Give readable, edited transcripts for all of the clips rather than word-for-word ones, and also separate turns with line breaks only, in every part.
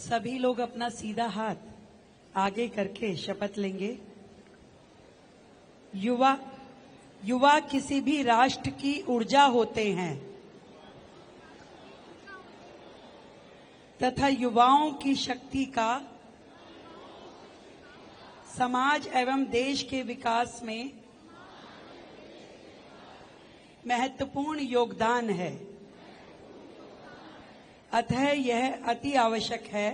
सभी लोग अपना सीधा हाथ आगे करके शपथ लेंगे। युवा किसी भी राष्ट्र की ऊर्जा होते हैं तथा युवाओं की शक्ति का समाज एवं देश के विकास में महत्वपूर्ण योगदान है। अतः यह अति आवश्यक है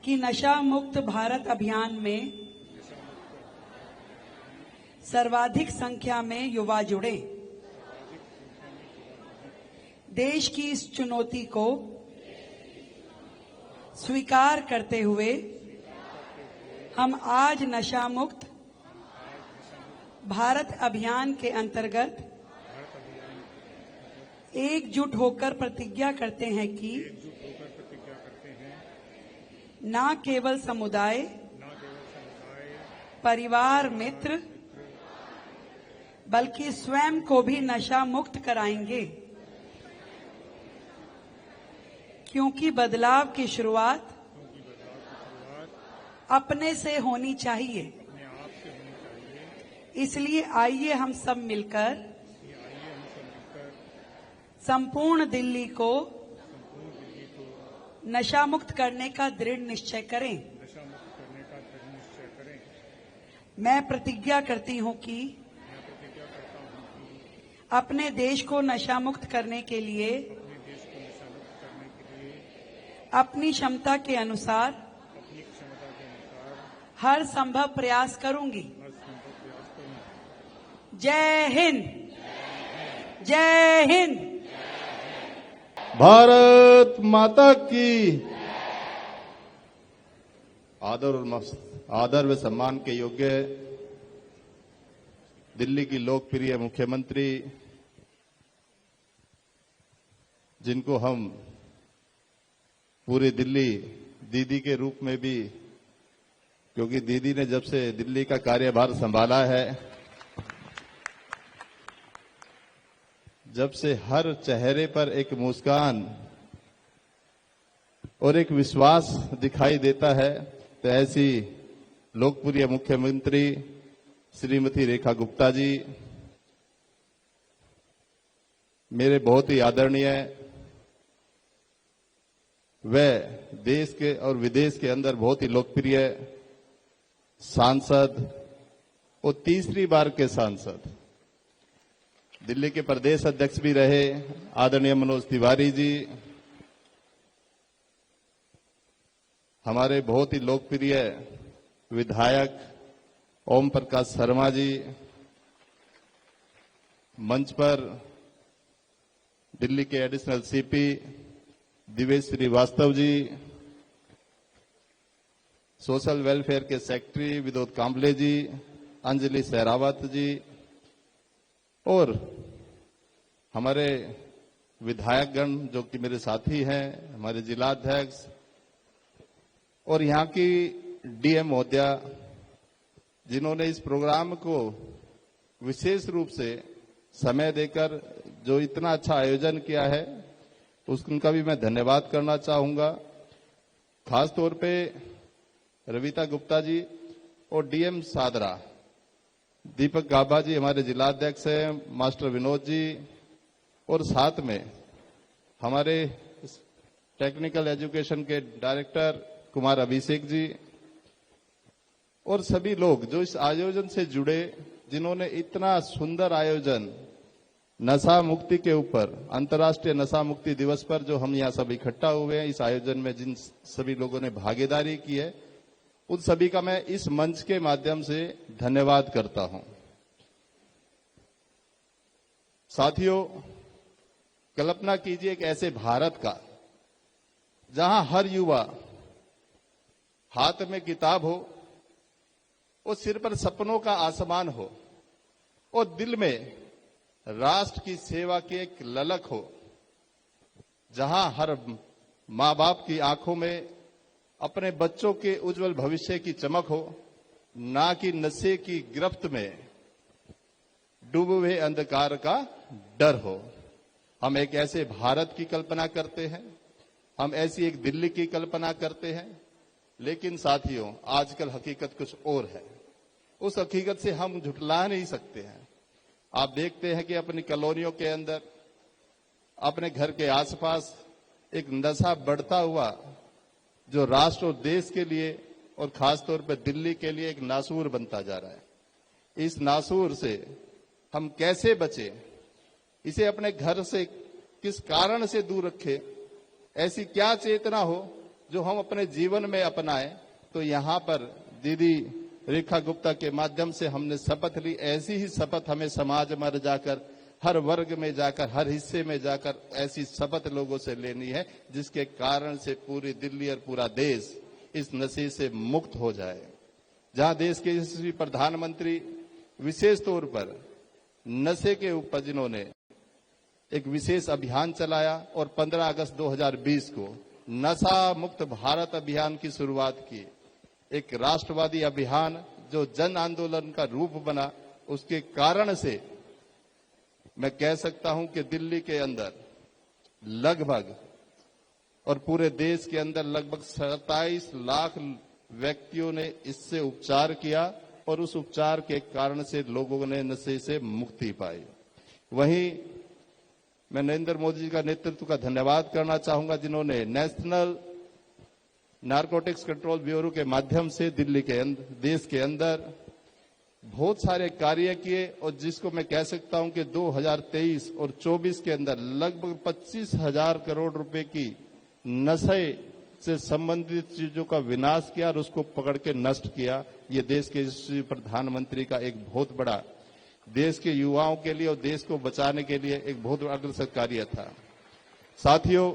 कि नशा मुक्त भारत अभियान में सर्वाधिक संख्या में युवा जुड़ें। देश की इस चुनौती को स्वीकार करते हुए हम आज नशा मुक्त भारत अभियान के अंतर्गत एकजुट होकर प्रतिज्ञा करते हैं कि न केवल समुदाय, परिवार, मित्र, बल्कि स्वयं को भी नशा मुक्त कराएंगे, क्योंकि बदलाव की शुरुआत अपने से होनी चाहिए। इसलिए आइए हम सब मिलकर संपूर्ण दिल्ली को नशा मुक्त करने का दृढ़ निश्चय करें। मैं प्रतिज्ञा करती हूं कि अपने देश को नशा मुक्त करने के लिए अपनी क्षमता के अनुसार हर संभव प्रयास करूंगी। जय हिंद, जय हिंद।
भारत माता की आदर व सम्मान के योग्य दिल्ली की लोकप्रिय मुख्यमंत्री, जिनको हम पूरी दिल्ली दीदी के रूप में भी, क्योंकि दीदी ने जब से दिल्ली का कार्यभार संभाला है, जब से हर चेहरे पर एक मुस्कान और एक विश्वास दिखाई देता है, तो ऐसी लोकप्रिय मुख्यमंत्री श्रीमती रेखा गुप्ता जी मेरे बहुत ही आदरणीय, वे देश के और विदेश के अंदर बहुत ही लोकप्रिय सांसद और तीसरी बार के सांसद, दिल्ली के प्रदेश अध्यक्ष भी रहे आदरणीय मनोज तिवारी जी, हमारे बहुत ही लोकप्रिय विधायक ओम प्रकाश शर्मा जी, मंच पर दिल्ली के additional CP Divesh Srivastava ji, social welfare के सेक्रेटरी विनोद कांबले जी, अंजलि सहरावत जी, और हमारे विधायकगण जो कि मेरे साथी हैं, हमारे जिलाध्यक्ष और यहाँ की डीएम महोदया, जिन्होंने इस प्रोग्राम को विशेष रूप से समय देकर जो इतना अच्छा आयोजन किया है, उनका भी मैं धन्यवाद करना चाहूंगा। खास तौर पे रविता गुप्ता जी और डीएम सादरा, दीपक गाबा जी हमारे जिलाध्यक्ष हैं, मास्टर विनोद जी, और साथ में हमारे टेक्निकल एजुकेशन के डायरेक्टर कुमार अभिषेक जी, और सभी लोग जो इस आयोजन से जुड़े, जिन्होंने इतना सुंदर आयोजन नशा मुक्ति के ऊपर, अंतर्राष्ट्रीय नशा मुक्ति दिवस पर जो हम यहाँ सब इकट्ठा हुए हैं, इस आयोजन में जिन सभी लोगों ने भागीदारी की है, उन सभी का मैं इस मंच के माध्यम से धन्यवाद करता हूं। साथियों, कल्पना कीजिए एक ऐसे भारत का जहां हर युवा हाथ में किताब हो और सिर पर सपनों का आसमान हो और दिल में राष्ट्र की सेवा की एक ललक हो, जहां हर मां बाप की आंखों में अपने बच्चों के उज्जवल भविष्य की चमक हो, ना कि नशे की गिरफ्त में डूबे हुए अंधकार का डर हो। हम एक ऐसे भारत की कल्पना करते हैं हम ऐसी एक दिल्ली की कल्पना करते हैं, लेकिन साथियों आजकल हकीकत कुछ और है। उस हकीकत से हम झुठला नहीं सकते हैं। आप देखते हैं कि अपनी कॉलोनियों के अंदर, अपने घर के आसपास एक नशा बढ़ता हुआ जो राष्ट्र और देश के लिए और खासतौर पर दिल्ली के लिए एक नासूर बनता जा रहा है। इस नासूर से हम कैसे बचें, इसे अपने घर से किस कारण से दूर रखें, ऐसी क्या चेतना हो जो हम अपने जीवन में अपनाएं। तो यहाँ पर दीदी रेखा गुप्ता के माध्यम से हमने शपथ ली। ऐसी ही शपथ हमें समाज में जाकर, हर वर्ग में जाकर, हर हिस्से में जाकर ऐसी शपथ लोगों से लेनी है, जिसके कारण से पूरी दिल्ली और पूरा देश इस नशे से मुक्त हो जाए। जहां देश के यशस्वी प्रधानमंत्री विशेष तौर पर नशे के ऊपर जिन्होंने एक विशेष अभियान चलाया और 15 अगस्त 2020 को नशा मुक्त भारत अभियान की शुरुआत की, एक राष्ट्रवादी अभियान जो जन आंदोलन का रूप बना, उसके कारण से मैं कह सकता हूं कि दिल्ली के अंदर लगभग और पूरे देश के अंदर लगभग 27 लाख व्यक्तियों ने इससे उपचार किया और उस उपचार के कारण से लोगों ने नशे से मुक्ति पाई। वहीं मैं नरेंद्र मोदी जी का नेतृत्व का धन्यवाद करना चाहूंगा, जिन्होंने नेशनल नारकोटिक्स कंट्रोल ब्यूरो के माध्यम से दिल्ली के देश के अंदर बहुत सारे कार्य किए और जिसको मैं कह सकता हूं कि 2023 और 24 के अंदर लगभग 25,000 करोड़ रुपए की नशे से संबंधित चीजों का विनाश किया और उसको पकड़ के नष्ट किया। ये देश के प्रधानमंत्री का एक बहुत बड़ा, देश के युवाओं के लिए और देश को बचाने के लिए एक बहुत अग्रसर कार्य था। साथियों,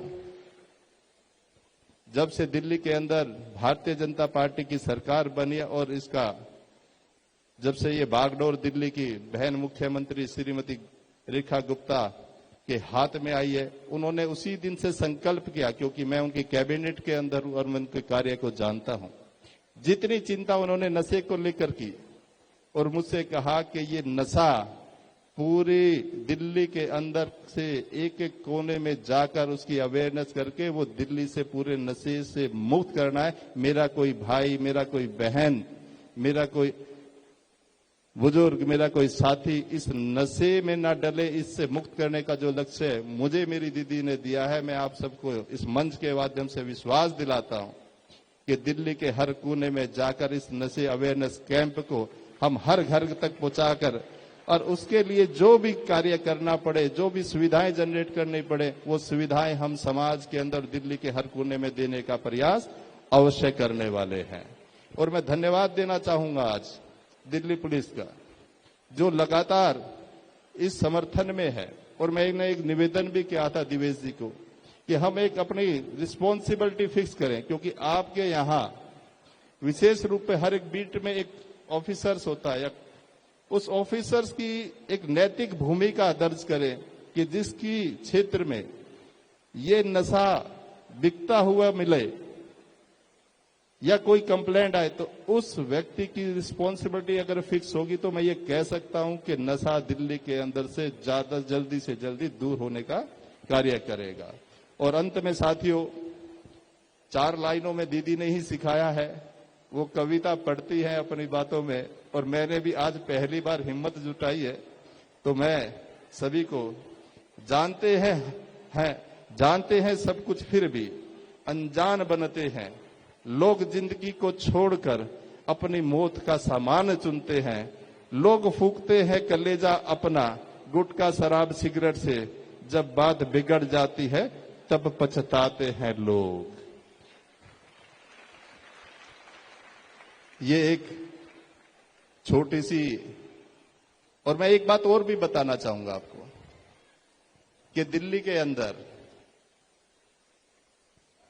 जब से दिल्ली के अंदर भारतीय जनता पार्टी की सरकार बनी और इसका जब से ये बागडोर दिल्ली की बहन मुख्यमंत्री श्रीमती रेखा गुप्ता के हाथ में आई है, उन्होंने उसी दिन से संकल्प किया, क्योंकि मैं उनकी कैबिनेट के अंदर हूं और मैं उनके कार्य को जानता हूं, जितनी चिंता उन्होंने नशे को लेकर की और मुझसे कहा कि ये नशा पूरी दिल्ली के अंदर से एक एक कोने में जाकर उसकी अवेयरनेस करके वो दिल्ली से पूरे नशे से मुक्त करना है। मेरा कोई भाई, मेरा कोई बहन, मेरा कोई बुजुर्ग, मेरा कोई साथी इस नशे में ना डले, इससे मुक्त करने का जो लक्ष्य है मुझे मेरी दीदी ने दिया है। मैं आप सबको इस मंच के माध्यम से विश्वास दिलाता हूं कि दिल्ली के हर कोने में जाकर इस नशे अवेयरनेस कैंप को हम हर घर तक पहुंचाकर और उसके लिए जो भी कार्य करना पड़े, जो भी सुविधाएं जनरेट करनी पड़े, वो सुविधाएं हम समाज के अंदर दिल्ली के हर कोने में देने का प्रयास अवश्य करने वाले हैं। और मैं धन्यवाद देना चाहूंगा आज दिल्ली पुलिस का, जो लगातार इस समर्थन में है। और मैंने एक निवेदन भी किया था दिवेश जी को कि हम एक अपनी रिस्पॉन्सिबिलिटी फिक्स करें, क्योंकि आपके यहाँ विशेष रूप में हर एक बीट में एक ऑफिसर्स होता है, उस ऑफिसर्स की एक नैतिक भूमिका दर्ज करें कि जिसकी क्षेत्र में ये नशा बिकता हुआ मिले या कोई कंप्लेंट आए तो उस व्यक्ति की रिस्पॉन्सिबिलिटी अगर फिक्स होगी तो मैं ये कह सकता हूं कि नशा दिल्ली के अंदर से ज्यादा जल्दी से जल्दी दूर होने का कार्य करेगा। और अंत में साथियों, 4 लाइनों में दीदी ने ही सिखाया है, वो कविता पढ़ती है अपनी बातों में, और मैंने भी आज पहली बार हिम्मत जुटाई है। तो मैं सभी को जानते हैं सब कुछ फिर भी अनजान बनते हैं, लोग जिंदगी को छोड़कर अपनी मौत का सामान चुनते हैं, लोग फूकते हैं कलेजा अपना गुटखा शराब सिगरेट से, जब बात बिगड़ जाती है तब पछताते हैं लोग। ये एक छोटी सी, और मैं एक बात और भी बताना चाहूंगा आपको कि दिल्ली के अंदर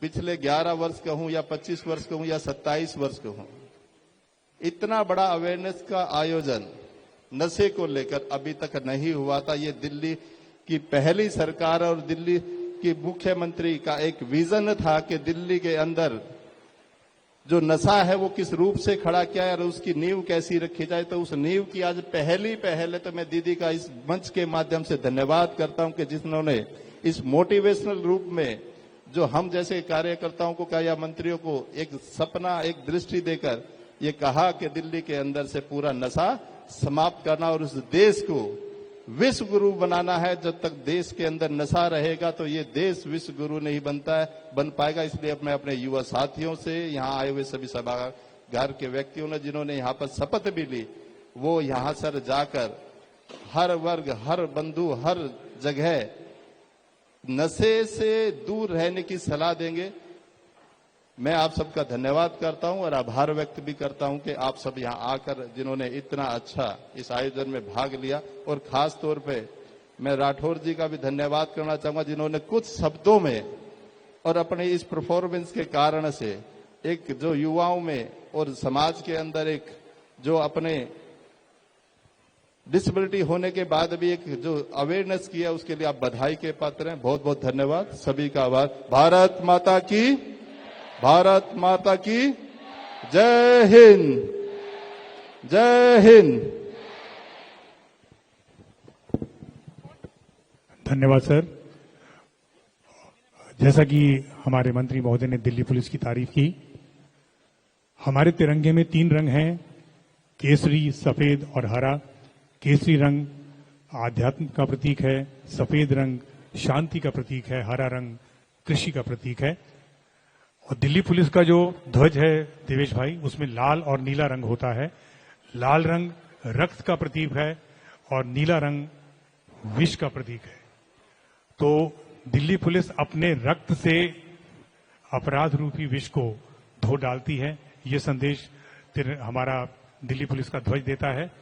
पिछले 11 वर्ष कहूं या 25 वर्ष कहूं या 27 वर्ष कहूं, इतना बड़ा अवेयरनेस का आयोजन नशे को लेकर अभी तक नहीं हुआ था। ये दिल्ली की पहली सरकार और दिल्ली की मुख्यमंत्री का एक विजन था कि दिल्ली के अंदर जो नशा है वो किस रूप से खड़ा किया है और उसकी नींव कैसी रखी जाए। तो उस नींव की आज पहले तो मैं दीदी का इस मंच के माध्यम से धन्यवाद करता हूं कि जिन्होंने इस मोटिवेशनल रूप में जो हम जैसे कार्यकर्ताओं को या मंत्रियों को एक सपना, एक दृष्टि देकर ये कहा कि दिल्ली के अंदर से पूरा नशा समाप्त करना और उस देश को विश्व गुरु बनाना है। जब तक देश के अंदर नशा रहेगा तो ये देश विश्व गुरु नहीं बन पाएगा। इसलिए मैं अपने युवा साथियों से, यहाँ आए हुए सभी सभागार के व्यक्तियों ने जिन्होंने यहाँ पर शपथ भी ली, वो यहाँ सर जाकर हर वर्ग, हर बंधु, हर जगह नशे से दूर रहने की सलाह देंगे। मैं आप सबका धन्यवाद करता हूं और आभार व्यक्त भी करता हूं कि आप सब यहां आकर जिन्होंने इतना अच्छा इस आयोजन में भाग लिया, और खास तौर पे मैं राठौर जी का भी धन्यवाद करना चाहूंगा जिन्होंने कुछ शब्दों में और अपने इस परफॉर्मेंस के कारण से एक जो युवाओं में और समाज के अंदर एक जो अपने डिसेबिलिटी होने के बाद भी एक जो अवेयरनेस किया, उसके लिए आप बधाई के पात्र हैं। बहुत बहुत धन्यवाद, सभी का आभार। भारत माता की, भारत माता की जय हिंद, जय हिंद।
धन्यवाद सर। जैसा कि हमारे मंत्री महोदय ने दिल्ली पुलिस की तारीफ की, हमारे तिरंगे में 3 रंग हैं, केसरी, सफेद और हरा। केसरी रंग आध्यात्म का प्रतीक है, सफेद रंग शांति का प्रतीक है, हरा रंग कृषि का प्रतीक है। और दिल्ली पुलिस का जो ध्वज है देवेश भाई, उसमें लाल और नीला रंग होता है। लाल रंग रक्त का प्रतीक है और नीला रंग विष का प्रतीक है। तो दिल्ली पुलिस अपने रक्त से अपराध रूपी विष को धो डालती है, ये संदेश हमारा दिल्ली पुलिस का ध्वज देता है।